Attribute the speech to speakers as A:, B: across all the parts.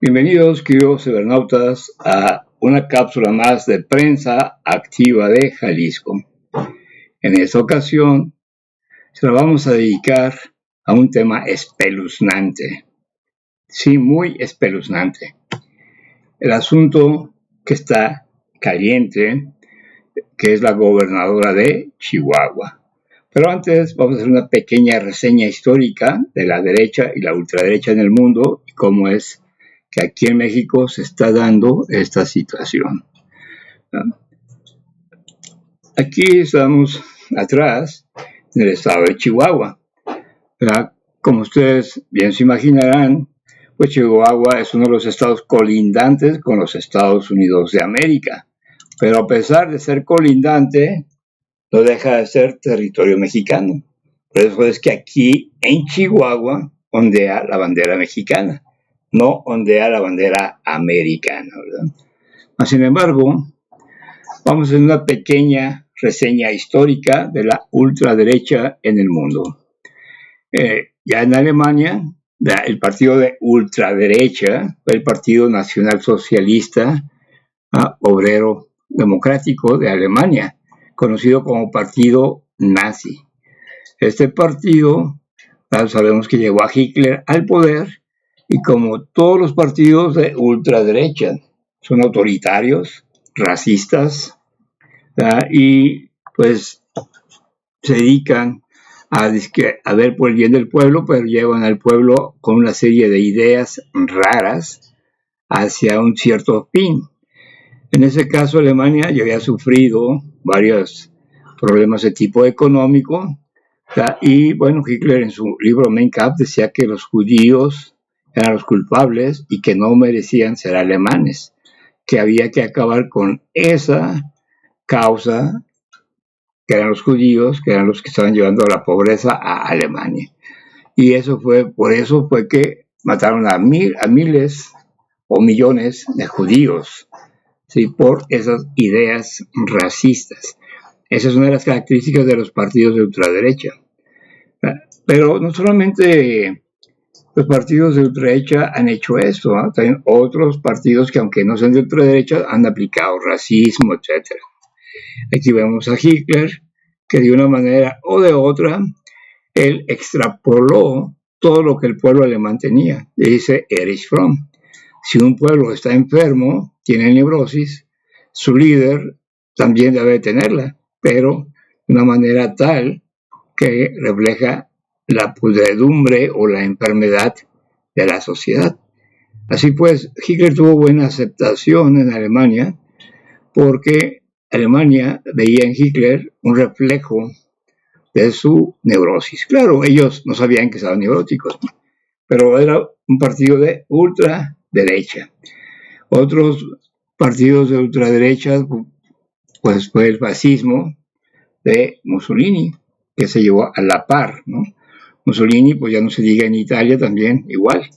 A: Bienvenidos, queridos cibernautas, a una cápsula más de prensa activa de Jalisco. En esta ocasión se la vamos a dedicar a un tema espeluznante. Sí, muy espeluznante. El asunto que está caliente, que es la gobernadora de Chihuahua. Pero antes vamos a hacer una pequeña reseña histórica de la derecha y la ultraderecha en el mundo y cómo es que aquí en México se está dando esta situación. Aquí estamos atrás en el estado de Chihuahua. Como ustedes bien se imaginarán, pues Chihuahua es uno de los estados colindantes con los Estados Unidos de América. Pero a pesar de ser colindante, no deja de ser territorio mexicano. Por eso es que aquí en Chihuahua ondea la bandera mexicana, no ondea la bandera americana, ¿verdad? Sin embargo, vamos a hacer una pequeña reseña histórica de la ultraderecha en el mundo. Ya en Alemania, el partido de ultraderecha fue el Partido Nacional Socialista Obrero Democrático de Alemania, conocido como Partido Nazi. Este partido, sabemos que llegó a Hitler al poder, y como todos los partidos de ultraderecha, son autoritarios, racistas, y pues se dedican a ver por el bien del pueblo, pero llevan al pueblo con una serie de ideas raras hacia un cierto fin. En ese caso, Alemania ya había sufrido varios problemas de tipo económico, y bueno, Hitler en su libro Mein Kampf decía que los judíos eran los culpables y que no merecían ser alemanes, que había que acabar con esa causa, que eran los judíos, que eran los que estaban llevando la pobreza a Alemania. Y por eso fue que mataron a miles o millones de judíos, ¿sí? Por esas ideas racistas. Esa es una de las características de los partidos de ultraderecha. Pero no solamente los partidos de ultraderecha han hecho esto, ¿no? También otros partidos que, aunque no sean de ultraderecha, han aplicado racismo, etc. Aquí vemos a Hitler, que de una manera o de otra, él extrapoló todo lo que el pueblo alemán tenía. Dice Erich Fromm: si un pueblo está enfermo, tiene neurosis, su líder también debe tenerla, pero de una manera tal que refleja la pudredumbre o la enfermedad de la sociedad. Así pues, Hitler tuvo buena aceptación en Alemania porque Alemania veía en Hitler un reflejo de su neurosis. Claro, ellos no sabían que estaban neuróticos, pero era un partido de ultraderecha. Otros partidos de ultraderecha, pues fue el fascismo de Mussolini, que se llevó a la par, ¿no? Mussolini, pues ya no se diga, en Italia también igual,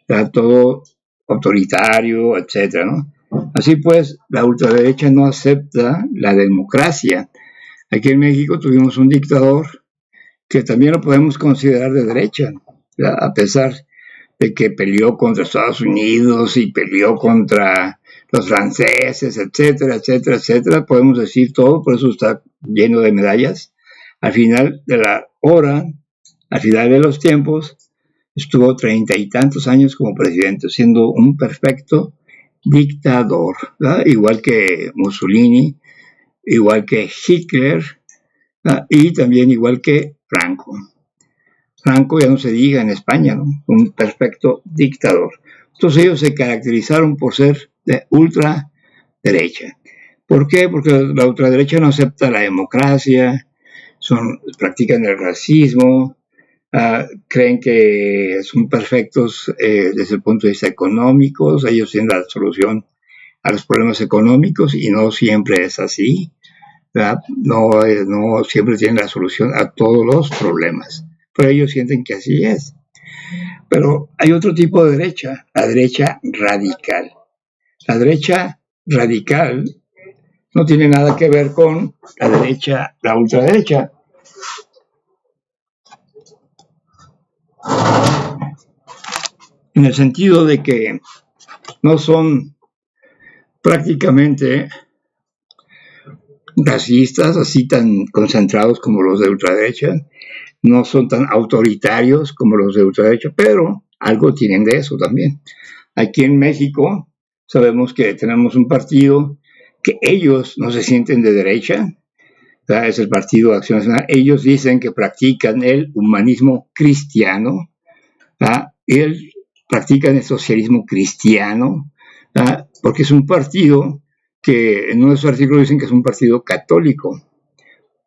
A: era todo autoritario, etcétera, ¿no? Así pues, la ultraderecha no acepta la democracia. Aquí en México tuvimos un dictador que también lo podemos considerar de derecha, ¿verdad? A pesar de que peleó contra Estados Unidos y peleó contra los franceses, etcétera, etcétera, etcétera, podemos decir todo, por eso está lleno de medallas. Al final de la hora, al final de los tiempos, estuvo 30 y tantos años como presidente, siendo un perfecto dictador, ¿verdad? Igual que Mussolini, igual que Hitler, y también igual que Franco. Franco ya no se diga en España, ¿no? Un perfecto dictador. Todos ellos se caracterizaron por ser de ultraderecha. ¿Por qué? Porque la ultraderecha no acepta la democracia, practican el racismo, creen que son perfectos desde el punto de vista económico, ellos tienen la solución a los problemas económicos y no siempre es así, ¿verdad? No siempre tienen la solución a todos los problemas, pero ellos sienten que así es. Pero hay otro tipo de derecha, la derecha radical. La derecha radical no tiene nada que ver con la ultraderecha. En el sentido de que no son prácticamente racistas, así tan concentrados como los de ultraderecha, no son tan autoritarios como los de ultraderecha, pero algo tienen de eso también. Aquí en México sabemos que tenemos un partido que ellos no se sienten de derecha, ¿verdad? Es el Partido de Acción Nacional. Ellos dicen que practican el humanismo cristiano, ¿verdad? Y practican el socialismo cristiano, ¿verdad? Porque es un partido que en uno de sus artículos dicen que es un partido católico,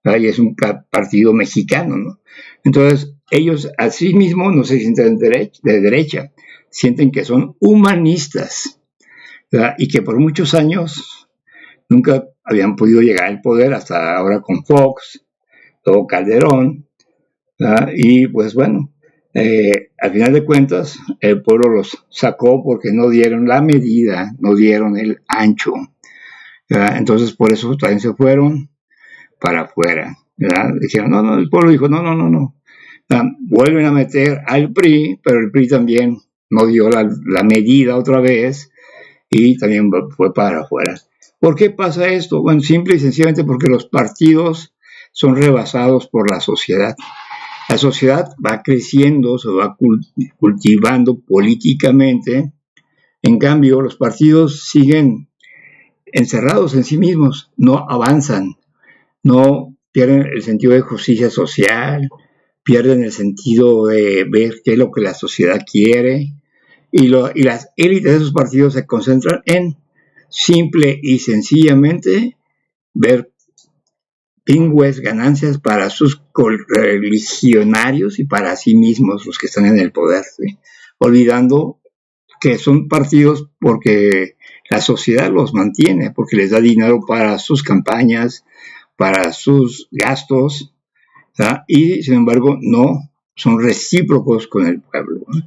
A: ¿verdad? Y es un partido mexicano, ¿no? Entonces, ellos a sí mismos no se sienten de derecha, sienten que son humanistas, ¿verdad? Y que por muchos años nunca habían podido llegar al poder, hasta ahora con Fox, luego Calderón, ¿verdad? Y pues bueno, al final de cuentas, el pueblo los sacó porque no dieron la medida, no dieron el ancho, ¿verdad? Entonces por eso también se fueron para afuera, ¿verdad? Dijeron, no, el pueblo dijo, no. Vuelven a meter al PRI, pero el PRI también no dio la medida otra vez y también fue para afuera. ¿Por qué pasa esto? Bueno, simple y sencillamente porque los partidos son rebasados por la sociedad. La sociedad va creciendo, se va cultivando políticamente. En cambio, los partidos siguen encerrados en sí mismos, no avanzan, no pierden el sentido de justicia social, pierden el sentido de ver qué es lo que la sociedad quiere, y las élites de esos partidos se concentran en simple y sencillamente ver pingües ganancias para sus correligionarios y para sí mismos, los que están en el poder, ¿sí? Olvidando que son partidos porque la sociedad los mantiene, porque les da dinero para sus campañas, para sus gastos, ¿sí? Y sin embargo no son recíprocos con el pueblo, ¿no?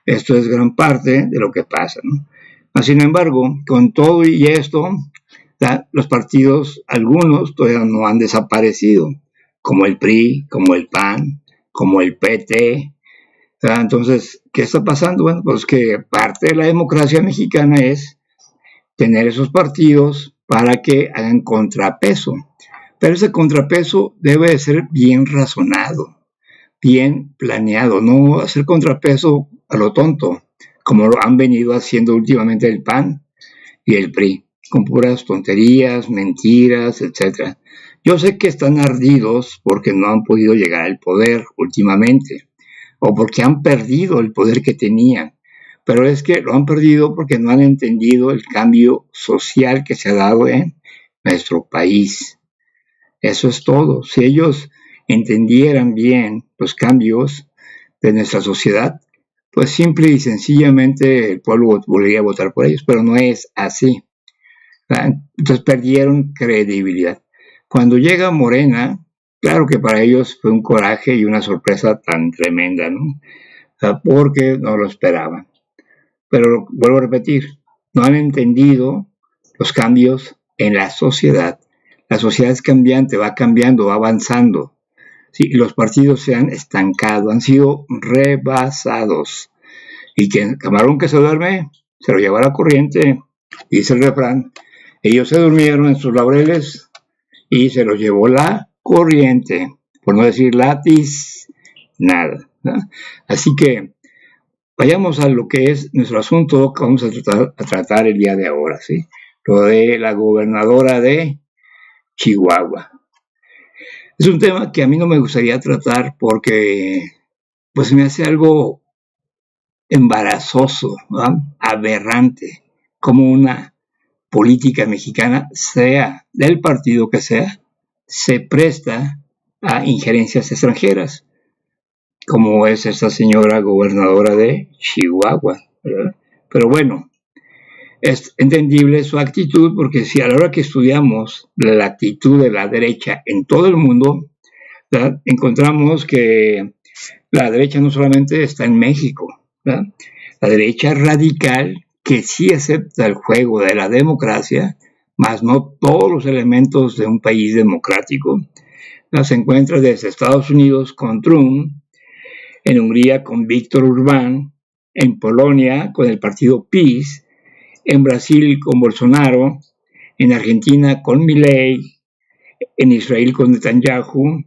A: Esto es gran parte de lo que pasa, ¿no? Sin embargo, con todo y esto, los partidos, algunos todavía no han desaparecido, como el PRI, como el PAN, como el PT. Entonces, ¿qué está pasando? Bueno, pues que parte de la democracia mexicana es tener esos partidos para que hagan contrapeso. Pero ese contrapeso debe de ser bien razonado, bien planeado, no hacer contrapeso a lo tonto, como lo han venido haciendo últimamente el PAN y el PRI, con puras tonterías, mentiras, etc. Yo sé que están ardidos porque no han podido llegar al poder últimamente, o porque han perdido el poder que tenían, pero es que lo han perdido porque no han entendido el cambio social que se ha dado en nuestro país. Eso es todo. Si ellos entendieran bien los cambios de nuestra sociedad, pues simple y sencillamente el pueblo volvería a votar por ellos, pero no es así. Entonces perdieron credibilidad. Cuando llega Morena, claro que para ellos fue un coraje y una sorpresa tan tremenda, ¿no? Porque no lo esperaban. Pero vuelvo a repetir, no han entendido los cambios en la sociedad. La sociedad es cambiante, va cambiando, va avanzando. Sí, los partidos se han estancado, han sido rebasados. Y que camarón que se duerme, se lo lleva a la corriente, dice el refrán. Ellos se durmieron en sus laureles y se los llevó la corriente, por no decir latis, nada, ¿no? Así que vayamos a lo que es nuestro asunto que vamos a tratar el día de ahora, ¿sí? Lo de la gobernadora de Chihuahua. Es un tema que a mí no me gustaría tratar porque pues me hace algo embarazoso, ¿no? Aberrante, como una política mexicana, sea del partido que sea, se presta a injerencias extranjeras, como es esta señora gobernadora de Chihuahua, ¿verdad? Pero bueno, es entendible su actitud, porque si a la hora que estudiamos la actitud de la derecha en todo el mundo, ¿verdad?, encontramos que la derecha no solamente está en México, ¿verdad? La derecha radical, que sí acepta el juego de la democracia, más no todos los elementos de un país democrático, ¿verdad?, se encuentra desde Estados Unidos con Trump, en Hungría con Víctor Orbán, en Polonia con el partido PiS, en Brasil con Bolsonaro, en Argentina con Milei, en Israel con Netanyahu,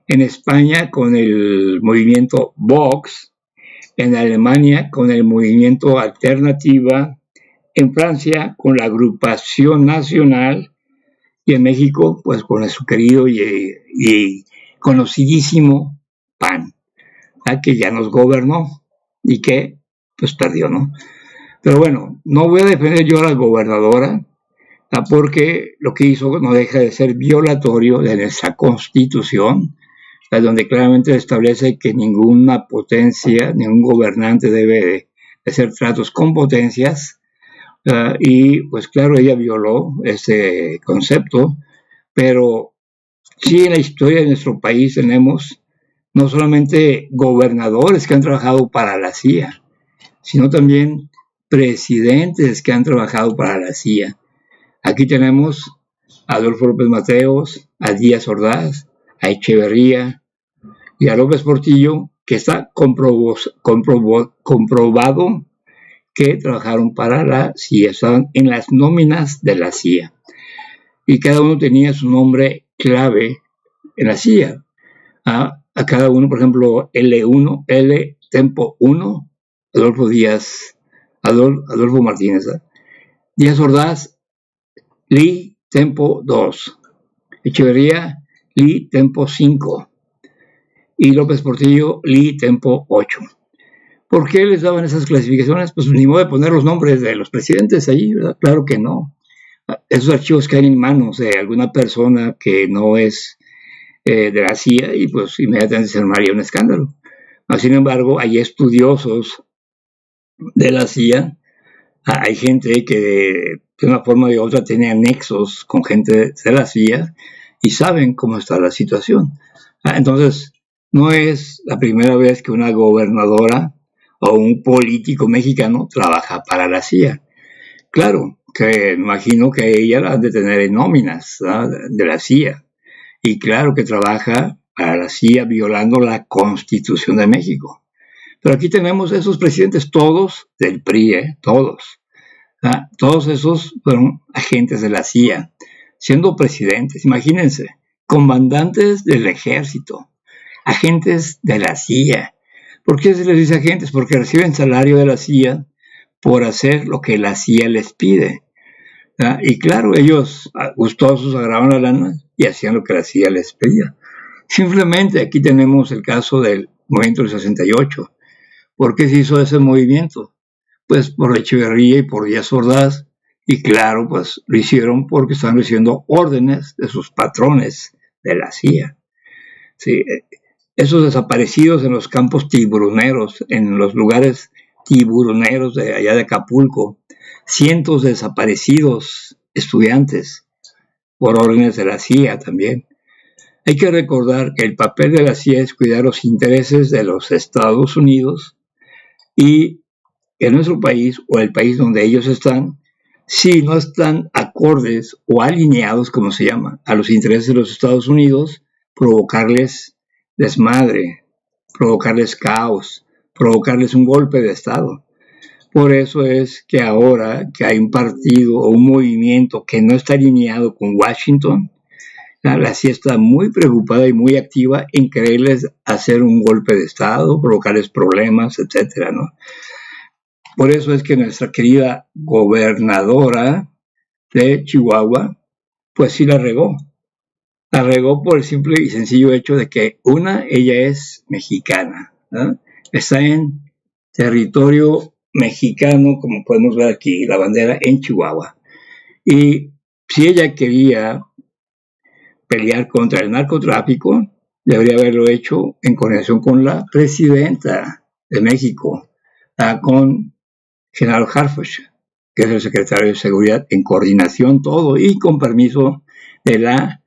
A: en España con el movimiento Vox, en Alemania con el movimiento Alternativa, en Francia con la Agrupación Nacional y en México pues con su querido y conocidísimo PAN, que ya nos gobernó y que pues perdió, ¿no? Pero bueno, no voy a defender yo a la gobernadora, porque lo que hizo no deja de ser violatorio de nuestra Constitución, donde claramente establece que ninguna potencia, ningún gobernante debe de hacer tratos con potencias, y pues claro, ella violó ese concepto, pero sí en la historia de nuestro país tenemos no solamente gobernadores que han trabajado para la CIA, sino también presidentes que han trabajado para la CIA. Aquí tenemos a Adolfo López Mateos, a Díaz Ordaz, a Echeverría y a López Portillo, que está comprobado que trabajaron para la CIA, estaban en las nóminas de la CIA. Y cada uno tenía su nombre clave en la CIA. A cada uno, por ejemplo, L1, L Tempo 1, Adolfo Martínez. Díaz Ordaz, Li Tempo 2. Echeverría, Li Tempo 5. Y López Portillo, Li Tempo 8. ¿Por qué les daban esas clasificaciones? Pues ni modo de poner los nombres de los presidentes allí, ¿verdad? Claro que no. Esos archivos caen en manos de alguna persona que no es de la CIA y pues inmediatamente se armaría un escándalo. Sin embargo, hay estudiosos de la CIA, hay gente que de una forma u otra tiene anexos con gente de la CIA y saben cómo está la situación. Entonces, no es la primera vez que una gobernadora o un político mexicano trabaja para la CIA. Claro, que imagino que ella la han de tener en nóminas, ¿no?, de la CIA. Y claro que trabaja para la CIA violando la Constitución de México. Pero aquí tenemos esos presidentes, todos del PRI, todos. Todos esos fueron agentes de la CIA, siendo presidentes, imagínense, comandantes del ejército, agentes de la CIA. ¿Por qué se les dice agentes? Porque reciben salario de la CIA por hacer lo que la CIA les pide. Y claro, ellos gustosos agarraban la lana y hacían lo que la CIA les pedía. Simplemente aquí tenemos el caso del movimiento del 68. ¿Por qué se hizo ese movimiento? Pues por Echeverría y por Díaz Ordaz. Y claro, pues lo hicieron porque estaban recibiendo órdenes de sus patrones de la CIA. Sí, esos desaparecidos en los campos tiburoneros, en los lugares tiburoneros de allá de Acapulco, cientos de desaparecidos estudiantes por órdenes de la CIA también. Hay que recordar que el papel de la CIA es cuidar los intereses de los Estados Unidos y en nuestro país o el país donde ellos están, si no están acordes o alineados, como se llama, a los intereses de los Estados Unidos, provocarles desmadre, provocarles caos, provocarles un golpe de Estado. Por eso es que ahora que hay un partido o un movimiento que no está alineado con Washington, la CIA está muy preocupada y muy activa en quererles hacer un golpe de Estado, provocarles problemas, etcétera, ¿no? Por eso es que nuestra querida gobernadora de Chihuahua, pues sí la regó. La regó por el simple y sencillo hecho de que, ella es mexicana, ¿no? Está en territorio mexicano, como podemos ver aquí, la bandera en Chihuahua. Y si ella quería pelear contra el narcotráfico, debería haberlo hecho en coordinación con la presidenta de México, con General Harfuch, que es el secretario de Seguridad, en coordinación todo y con permiso de la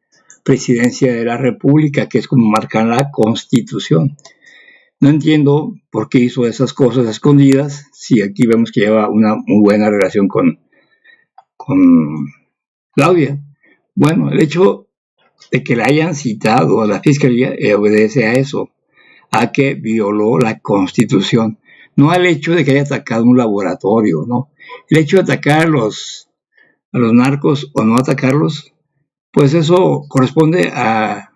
A: Presidencia de la República, que es como marca la Constitución. No entiendo por qué hizo esas cosas escondidas, si aquí vemos que lleva una muy buena relación con Claudia. Bueno, el hecho de que la hayan citado a la Fiscalía obedece a eso, a que violó la Constitución. no al hecho de que haya atacado un laboratorio, ¿no? El hecho de atacar a los narcos o no atacarlos, pues eso corresponde al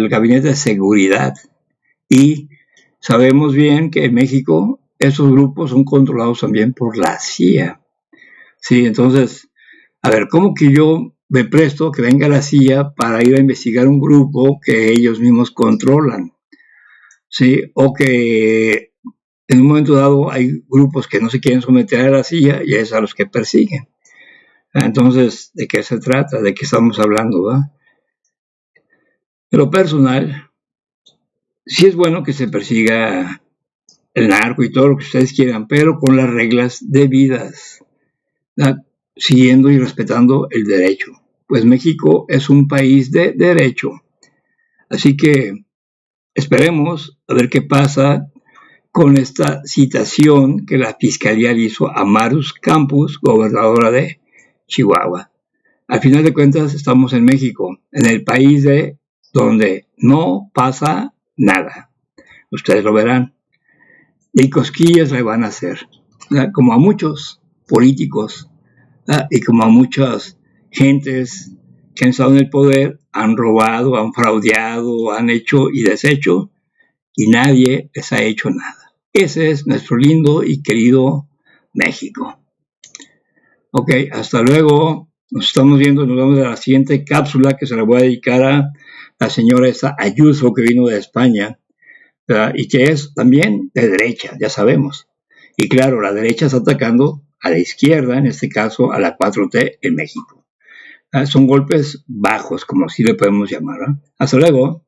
A: gabinete de seguridad. Y sabemos bien que en México esos grupos son controlados también por la CIA. Sí, entonces, a ver, ¿cómo que yo me presto que venga la CIA para ir a investigar un grupo que ellos mismos controlan? Sí, o que en un momento dado hay grupos que no se quieren someter a la CIA y es a los que persiguen. Entonces, ¿de qué se trata? ¿De qué estamos hablando? ¿Va? En lo personal, sí es bueno que se persiga el narco y todo lo que ustedes quieran, pero con las reglas debidas, siguiendo y respetando el derecho. Pues México es un país de derecho. Así que esperemos a ver qué pasa con esta citación que la Fiscalía le hizo a Marus Campos, gobernadora de Chihuahua. Al final de cuentas estamos en México, en el país donde no pasa nada. Ustedes lo verán. Y cosquillas le van a hacer, como a muchos políticos y como a muchas gentes que han estado en el poder, han robado, han fraudeado, han hecho y deshecho, y nadie les ha hecho nada. Ese es nuestro lindo y querido México. Ok, hasta luego. Nos estamos viendo, nos vemos en la siguiente cápsula que se la voy a dedicar a la señora esa Ayuso que vino de España, ¿verdad? Y que es también de derecha, ya sabemos. Y claro, la derecha está atacando a la izquierda, en este caso a la 4T en México. Son golpes bajos, como así le podemos llamar. Hasta luego.